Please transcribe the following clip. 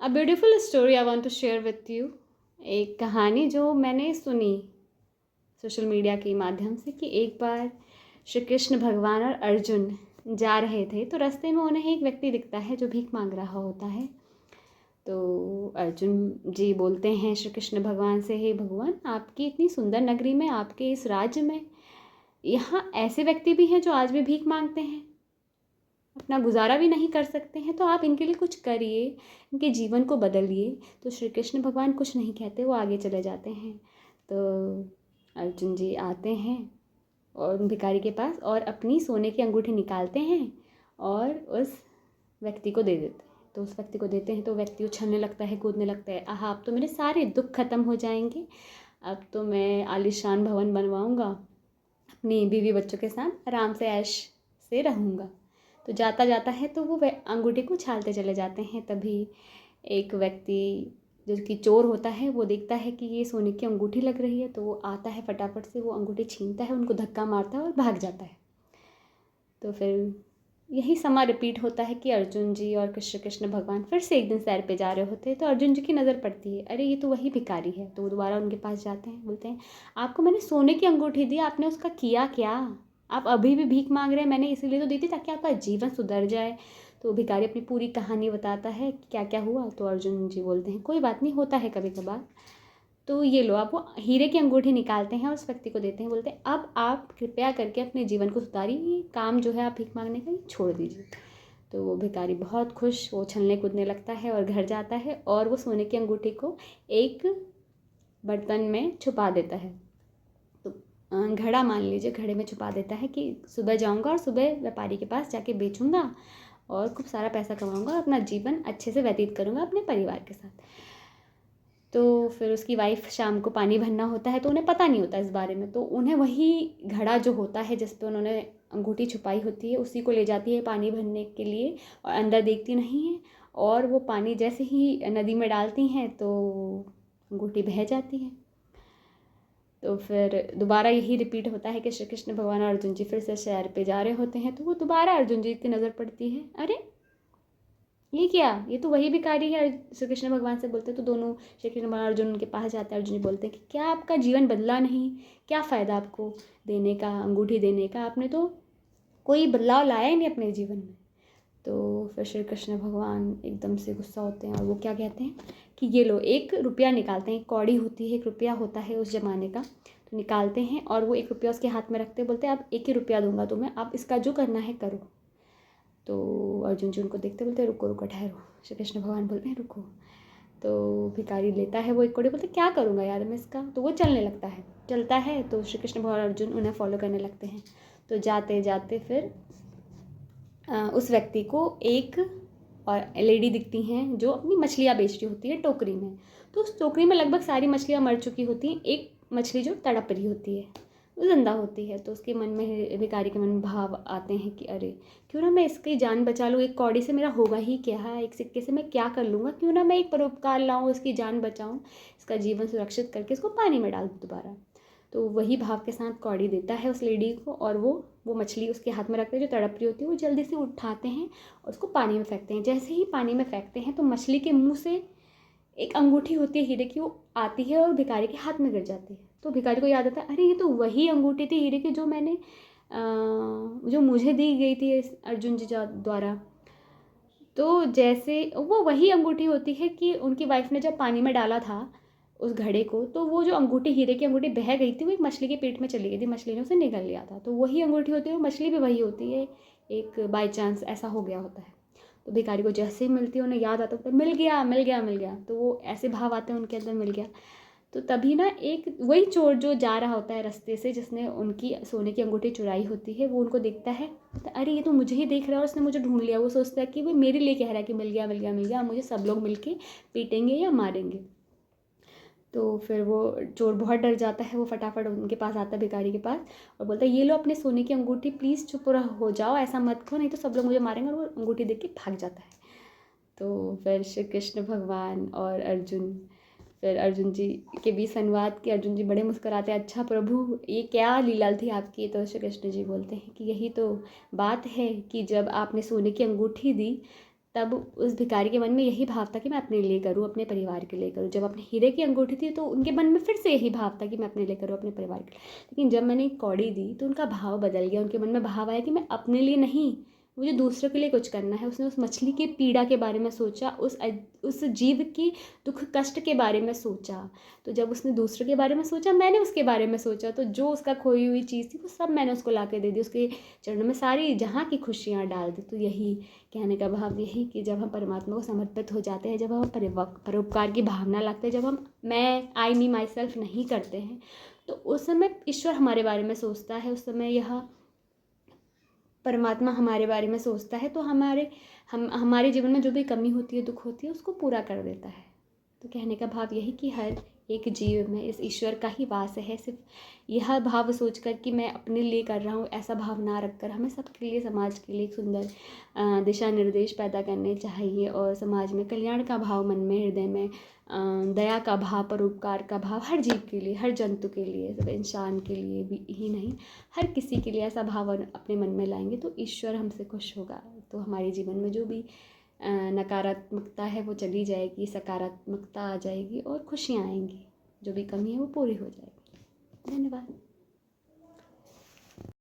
A beautiful story I want to share with you. एक कहानी जो मैंने सुनी सोशल मीडिया के माध्यम से कि एक बार श्री कृष्ण भगवान और अर्जुन जा रहे थे, तो रास्ते में उन्हें एक व्यक्ति दिखता है जो भीख मांग रहा होता है। तो अर्जुन जी बोलते हैं श्री कृष्ण भगवान से, हे भगवान, आपकी इतनी सुंदर नगरी में, आपके इस राज्य में, यहाँ ऐसे व्यक्ति भी हैं जो आज भी भीख मांगते हैं, अपना गुजारा भी नहीं कर सकते हैं, तो आप इनके लिए कुछ करिए, इनके जीवन को बदलिए। तो श्री कृष्ण भगवान कुछ नहीं कहते, वो आगे चले जाते हैं। तो अर्जुन जी आते हैं और उन भिखारी के पास और अपनी सोने की अंगूठी निकालते हैं और उस व्यक्ति को दे देते हैं। तो उस व्यक्ति को देते हैं तो व्यक्ति उछलने लगता है, कूदने लगता है, आहा, अब तो मेरे सारे दुख खत्म हो जाएंगे, अब तो मैं आलीशान भवन बनवाऊँगा, अपनी बीवी बच्चों के साथ आराम से ऐश से रहूँगा। तो जाता जाता है तो वो अंगूठी को उछालते चले जाते हैं। तभी एक व्यक्ति जो कि चोर होता है, वो देखता है कि ये सोने की अंगूठी लग रही है, तो वो आता है, फटाफट से वो अंगूठी छीनता है, उनको धक्का मारता है और भाग जाता है। तो फिर यही समा रिपीट होता है कि अर्जुन जी और कृष्ण कृष्ण भगवान फिर से एक दिन सैर पे जा रहे होते हैं। तो अर्जुन जी की नज़र पड़ती है, अरे ये तो वही भिखारी है। तो वो दोबारा उनके पास जाते हैं, बोलते हैं, आपको मैंने सोने की अंगूठी दी, आपने उसका किया क्या? आप अभी भी भीख मांग रहे हैं, मैंने इसीलिए तो दी थी ताकि आपका जीवन सुधर जाए। तो भिखारी अपनी पूरी कहानी बताता है कि क्या क्या हुआ। तो अर्जुन जी बोलते हैं, कोई बात नहीं, होता है कभी कभार। तो ये लो, आप वो हीरे की अंगूठी निकालते हैं और उस व्यक्ति को देते हैं, बोलते हैं, अब आप कृपया करके अपने जीवन को सुधारिए, ये काम जो है आप भीख मांगने का, ये छोड़ दीजिए। तो वो भिखारी बहुत खुश, वो उछलने कूदने लगता है और घर जाता है और वो सोने की अंगूठी को एक बर्तन में छुपा देता है। तो घड़ा, मान लीजिए, घड़े में छुपा देता है कि सुबह जाऊंगा और सुबह व्यापारी के पास जाके बेचूंगा और खूब सारा पैसा कमाऊंगा और अपना जीवन अच्छे से व्यतीत करूंगा अपने परिवार के साथ। तो फिर उसकी वाइफ शाम को पानी भरना होता है, तो उन्हें पता नहीं होता इस बारे में। तो उन्हें वही घड़ा जो होता है जिस पे उन्होंने अंगूठी छुपाई होती है, उसी को ले जाती है पानी भरने के लिए, और अंदर देखती नहीं है। और वो पानी जैसे ही नदी में डालती हैं तो अंगूठी बह जाती है। तो फिर दोबारा यही रिपीट होता है कि श्री कृष्ण भगवान और अर्जुन जी फिर से सैर पे जा रहे होते हैं। तो वो दोबारा अर्जुन जी की नज़र पड़ती है, अरे ये क्या, ये तो वही भिखारी है। श्री कृष्ण भगवान से बोलते हैं, तो दोनों श्री कृष्ण भगवान अर्जुन उनके पास जाते हैं। अर्जुन जी बोलते हैं कि क्या आपका जीवन बदला नहीं? क्या फ़ायदा आपको देने का, अंगूठी देने का? आपने तो कोई बदलाव लाया ही नहीं अपने जीवन में। तो फिर श्री कृष्ण भगवान एकदम से गुस्सा होते हैं और वो क्या कहते हैं कि ये लो, 1 रुपया निकालते हैं, एक कौड़ी होती है, 1 रुपया होता है उस ज़माने का। तो निकालते हैं और वो 1 रुपया उसके हाथ में रखते हैं, बोलते हैं, अब 1 ही रुपया दूंगा तुम्हें, आप इसका जो करना है करो। तो अर्जुन जी उनको देखते बोलते हैं, रुको रुको, ठहरो। श्री कृष्ण भगवान बोलते हैं, रुको। तो भिखारी लेता है वो 1 कौड़ी, बोलते क्या करूँगा यार मैं इसका। तो वो चलने लगता है, चलता है। तो श्री कृष्ण भगवान अर्जुन उन्हें फॉलो करने लगते हैं। तो जाते जाते फिर उस व्यक्ति को एक और लेडी दिखती हैं जो अपनी मछलियाँ बेच रही होती है टोकरी में। तो उस टोकरी में लगभग सारी मछलियाँ मर चुकी होती हैं, एक मछली जो तड़प रही होती है, वो जिंदा होती है। तो उसके मन में, भिखारी के मन में भाव आते हैं कि अरे, क्यों ना मैं इसकी जान बचा लूँ, 1 कौड़ी से मेरा होगा ही क्या है, 1 सिक्के से मैं क्या कर लूँगा, क्यों ना मैं एक परोपकार लाऊँ, इसकी जान बचाऊँ, इसका जीवन सुरक्षित करके इसको पानी में डाल दूँ दोबारा। तो वही भाव के साथ कौड़ी देता है उस लेडी को, और वो मछली उसके हाथ में रखते हैं जो तड़प रही होती है, वो जल्दी से उठाते हैं और उसको पानी में फेंकते हैं। जैसे ही पानी में फेंकते हैं तो मछली के मुंह से एक अंगूठी होती है हीरे की, वो आती है और भिखारी के हाथ में गिर जाती है। तो भिखारी को याद आता है, अरे ये तो वही अंगूठी थी हीरे की जो मैंने जो मुझे दी गई थी अर्जुन जी द्वारा। तो जैसे वो वही अंगूठी होती है कि उनकी वाइफ ने जब पानी में डाला था उस घड़े को, तो वो जो अंगूठी, हीरे की अंगूठी बह गई थी, वो एक मछली के पेट में चली गई थी, मछली ने उसे निगल लिया था। तो वही अंगूठी होती है, वो मछली भी वही होती है, एक बाय चांस ऐसा हो गया होता है। तो भिखारी को जैसे ही मिलती है उन्हें याद आता है, मिल गया मिल गया मिल गया। तो वो ऐसे भाव आते हैं उनके अंदर, मिल गया। तो तभी ना एक वही चोर जो जा रहा होता है रास्ते से, जिसने उनकी सोने की अंगूठी चुराई होती है, वो उनको देखता है, तो अरे ये तो मुझे ही देख रहा है और उसने मुझे ढूंढ लिया। वो सोचता है कि वो मेरे लिए कह रहा है कि मिल गया मिल गया मिल गया, मुझे सब लोग मिलके पीटेंगे या मारेंगे। तो फिर वो चोर बहुत डर जाता है, वो फटाफट उनके पास आता है, भिखारी के पास, और बोलता है, ये लो अपने सोने की अंगूठी, प्लीज़ चुप हो जाओ, ऐसा मत करो, नहीं तो सब लोग मुझे मारेंगे। और वो अंगूठी देख के भाग जाता है। तो फिर श्री कृष्ण भगवान और अर्जुन, फिर अर्जुन जी के बीच संवाद कि अर्जुन जी बड़े मुस्कुराते हैं, अच्छा प्रभु, ये क्या लीला थी आपकी? तो श्री कृष्ण जी बोलते हैं कि यही तो बात है कि जब आपने सोने की अंगूठी दी तब उस भिखारी के मन में यही भाव था कि मैं अपने लिए करूँ, अपने परिवार के लिए करूँ। जब अपने हीरे की अंगूठी थी तो उनके मन में फिर से यही भाव था कि मैं अपने लिए करूँ, अपने परिवार के लिए। लेकिन जब मैंने एक कौड़ी दी तो उनका भाव बदल गया। उनके मन में भाव आया कि मैं अपने लिए नहीं, मुझे दूसरों के लिए कुछ करना है। उसने उस मछली की पीड़ा के बारे में सोचा, उस जीव की दुख कष्ट के बारे में सोचा। तो जब उसने दूसरों के बारे में सोचा, मैंने उसके बारे में सोचा, तो जो उसका खोई हुई चीज़ थी वो सब मैंने उसको ला के दे दी, उसके चरणों में सारी जहाँ की खुशियाँ डाल दी। तो यही कहने का भाव यही कि जब हम परमात्मा को समर्पित हो जाते हैं, जब हम परोपकार की भावना लगते हैं, जब हम मैं आई मी माई सेल्फ नहीं करते हैं, तो उस समय ईश्वर हमारे बारे में सोचता है। उस समय यह परमात्मा हमारे बारे में सोचता है, तो हमारे जीवन में जो भी कमी होती है, दुख होती है, उसको पूरा कर देता है। तो कहने का भाव यही कि हर एक जीव में इस ईश्वर का ही वास है। सिर्फ यह भाव सोचकर कि मैं अपने लिए कर रहा हूँ, ऐसा भाव ना रखकर हमें सबके लिए, समाज के लिए एक सुंदर दिशा निर्देश पैदा करने चाहिए। और समाज में कल्याण का भाव मन में, हृदय में दया का भाव, परोपकार का भाव हर जीव के लिए, हर जंतु के लिए, सब इंसान के लिए भी ही नहीं, हर किसी के लिए ऐसा भाव अपने मन में लाएंगे तो ईश्वर हमसे खुश होगा। तो हमारे जीवन में जो भी नकारात्मकता है वो चली जाएगी, सकारात्मकता आ जाएगी और खुशियाँ आएंगी। जो भी कमी है वो पूरी हो जाएगी। धन्यवाद।